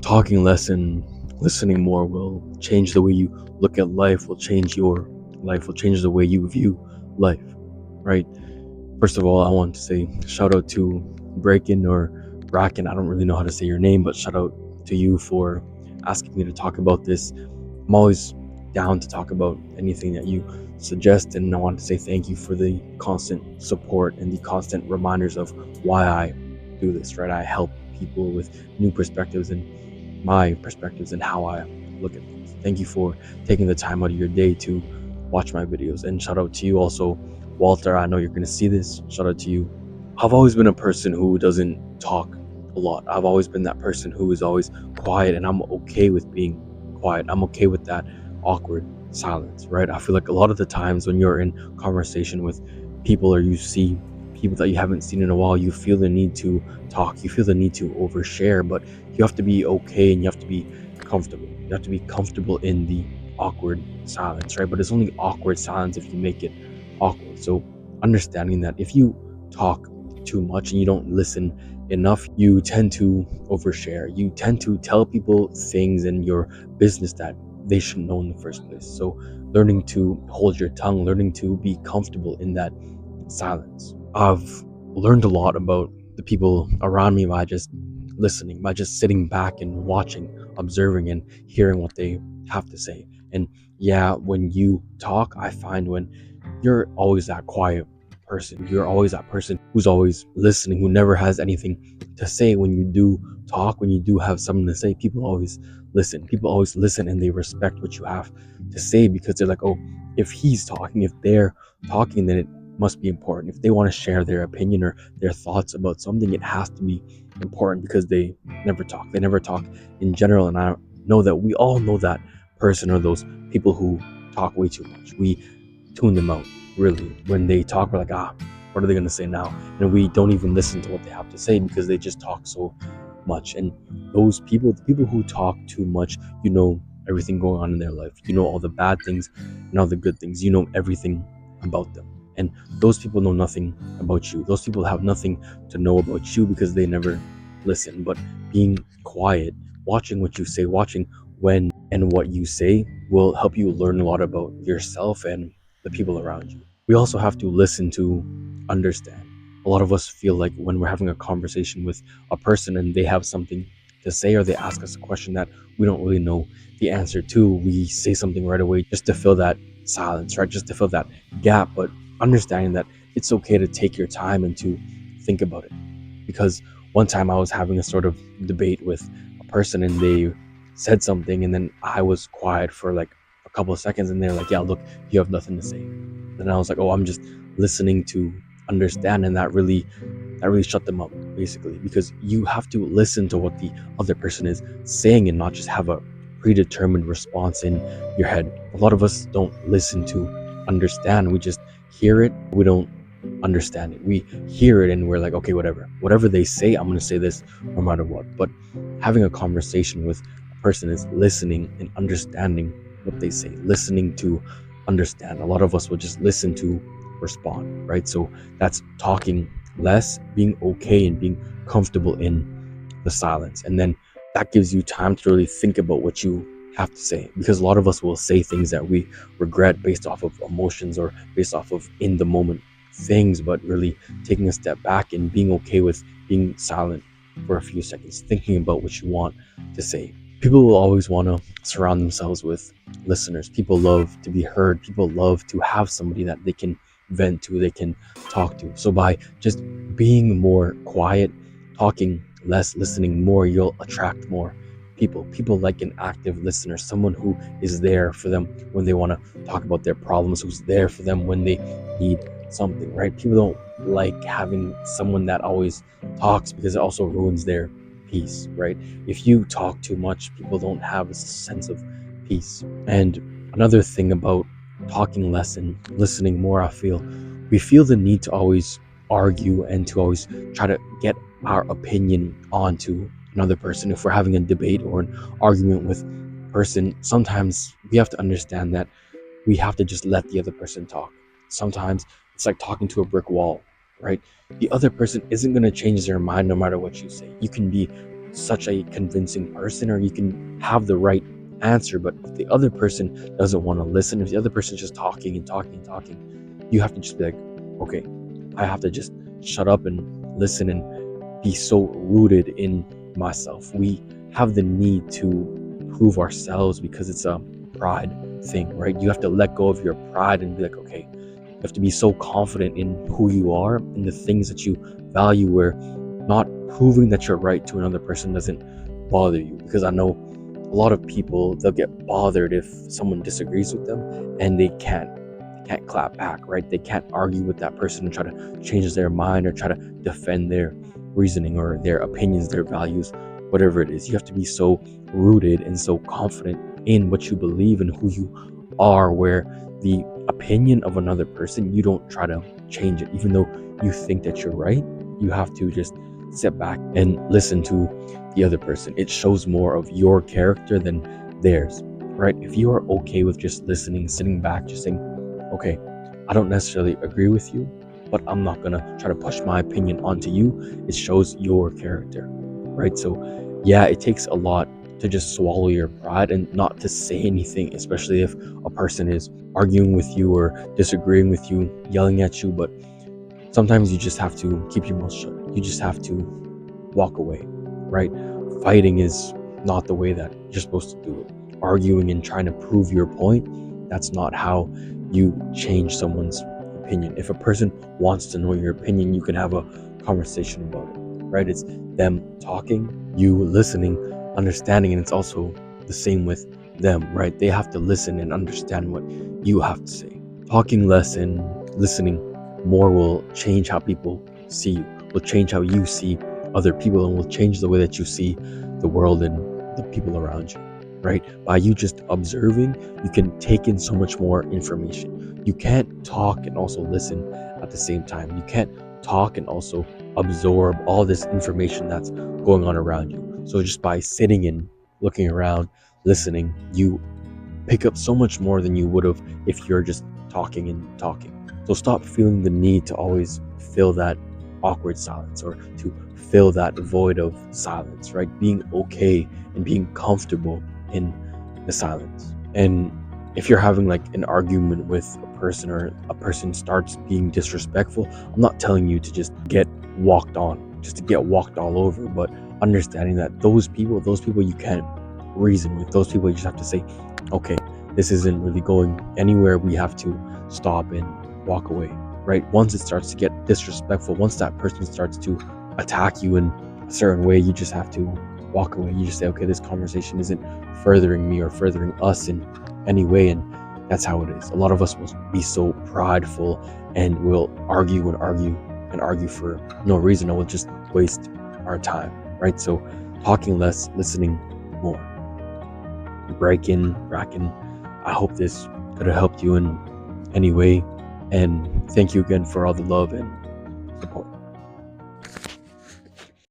talking less and listening more will change the way you look at life, will change your life, will change the way you view life, right? First of all, I want to say shout out to Bracken or Bracken. I don't really know how to say your name, but shout out to you for asking me to talk about this. I'm always down to talk about anything that you suggest, and I want to say thank you for the constant support and the constant reminders of why I do this, right? I help people with new perspectives and my perspectives and how I look at things. Thank you for taking the time out of your day to watch my videos. And shout out to you also, Walter. I know you're going to see this. Shout out to you. I've always been a person who doesn't talk a lot. I've always been that person who is always quiet, and I'm okay with being quiet. I'm okay with that awkward silence, right? I feel like a lot of the times when you're in conversation with people or you see people that you haven't seen in a while, you feel the need to talk, you feel the need to overshare, but you have to be okay and you have to be comfortable. You have to be comfortable in the awkward silence, right? But it's only awkward silence if you make it awkward. So understanding that if you talk too much and you don't listen enough, you tend to overshare. You tend to tell people things in your business that they shouldn't know in the first place. So learning to hold your tongue, learning to be comfortable in that silence. I've learned a lot about the people around me by just listening, by just sitting back and watching, observing, and hearing what they have to say. And yeah, when you talk, I find when you're always that quiet person, you're always that person who's always listening, who never has anything to say. When you do talk, when you do have something to say, people always listen. People always listen and they respect what you have to say because they're like, oh, if he's talking, if they're talking, then it must be important. If they want to share their opinion or their thoughts about something, it has to be important because they never talk. They never talk in general. And I know that we all know that person or those people who talk way too much. We tune them out, really. When they talk, we're like, what are they going to say now? And we don't even listen to what they have to say because they just talk so much. And those people, the people who talk too much, you know everything going on in their life. You know all the bad things and all the good things. You know everything about them. And those people know nothing about you. Those people have nothing to know about you because they never listen. But being quiet, watching what you say, watching when and what you say will help you learn a lot about yourself and the people around you. We also have to listen to understand. A lot of us feel like when we're having a conversation with a person and they have something to say or they ask us a question that we don't really know the answer to, we say something right away just to fill that silence, right? Just to fill that gap. But understanding that it's okay to take your time and to think about it. Because one time I was having a sort of debate with a person and they said something and then I was quiet for like a couple of seconds and they're like, yeah, look, you have nothing to say. And I was like, oh, I'm just listening to understand. And that really shut them up, basically, because you have to listen to what the other person is saying and not just have a predetermined response in your head. A lot of us don't listen to understand. We just hear it. We don't understand it. We hear it and we're like, okay, whatever they say, I'm going to say this no matter what. But having a conversation with a person is listening and understanding what they say, listening to understand. A lot of us will just listen to respond, right? So that's talking less, being okay and being comfortable in the silence. And then that gives you time to really think about what you have to say, because a lot of us will say things that we regret based off of emotions or based off of in the moment things. But really taking a step back and being okay with being silent for a few seconds, thinking about what you want to say. People will always want to surround themselves with listeners. People love to be heard. People love to have somebody that they can vent to, they can talk to. So by just being more quiet, talking less, listening more, you'll attract more people. People like an active listener, someone who is there for them when they want to talk about their problems, who's there for them when they need something, right? People don't like having someone that always talks because it also ruins their peace, right? If you talk too much, people don't have a sense of peace. And another thing about talking less and listening more, I feel we feel the need to always argue and to always try to get our opinion onto another person. If we're having a debate or an argument with a person, sometimes we have to understand that we have to just let the other person talk. Sometimes it's like talking to a brick wall, right? The other person isn't going to change their mind no matter what you say. You can be such a convincing person, or you can have the right answer, but if the other person doesn't want to listen, if the other person is just talking and talking and talking, you have to just be like, okay, I have to just shut up and listen and be so rooted in myself. We have the need to prove ourselves because it's a pride thing, right? You have to let go of your pride and be like, okay, you have to be so confident in who you are and the things that you value, where not proving that you're right to another person doesn't bother you. Because I know a lot of people, they'll get bothered if someone disagrees with them and they can't clap back, right? They can't argue with that person and try to change their mind or try to defend their reasoning or their opinions, their values, whatever it is. You have to be so rooted and so confident in what you believe and who you are, where the opinion of another person, you don't try to change it. Even though you think that you're right, you have to just sit back and listen to the other person. It shows more of your character than theirs, right? If you are okay with just listening, sitting back, just saying, okay, I don't necessarily agree with you, but I'm not gonna try to push my opinion onto you. It shows your character, right? So, yeah, it takes a lot to just swallow your pride and not to say anything, especially if a person is arguing with you or disagreeing with you, yelling at you. But sometimes you just have to keep your mouth shut. You just have to walk away, right? Fighting is not the way that you're supposed to do it. Arguing and trying to prove your point, that's not how you change someone's opinion. If a person wants to know your opinion, you can have a conversation about it, right? It's them talking, you listening, understanding, and it's also the same with them, right? They have to listen and understand what you have to say. Talking less and listening more will change how people see you, will change how you see other people, and will change the way that you see the world and the people around you, right? By you just observing, you can take in so much more information. You can't talk and also listen at the same time. You can't talk and also absorb all this information that's going on around you. So just by sitting and looking around, listening, you pick up so much more than you would have if you're just talking and talking. So stop feeling the need to always fill that awkward silence or to fill that void of silence, right? Being okay and being comfortable in the silence. And if you're having like an argument with a person, or a person starts being disrespectful, I'm not telling you to just get walked on, just to get walked all over, but understanding that those people you can't reason with. Those people you just have to say, okay, this isn't really going anywhere. We have to stop and walk away, right? Once it starts to get disrespectful, once that person starts to attack you in a certain way, you just have to walk away. You just say, okay, this conversation isn't furthering me or furthering us in any way. And that's how it is. A lot of us will be so prideful and will argue and argue and argue for no reason, and we'll just waste our time, right? So talking less, listening more. Bracken, I hope this could have helped you in any way. And thank you again for all the love and support.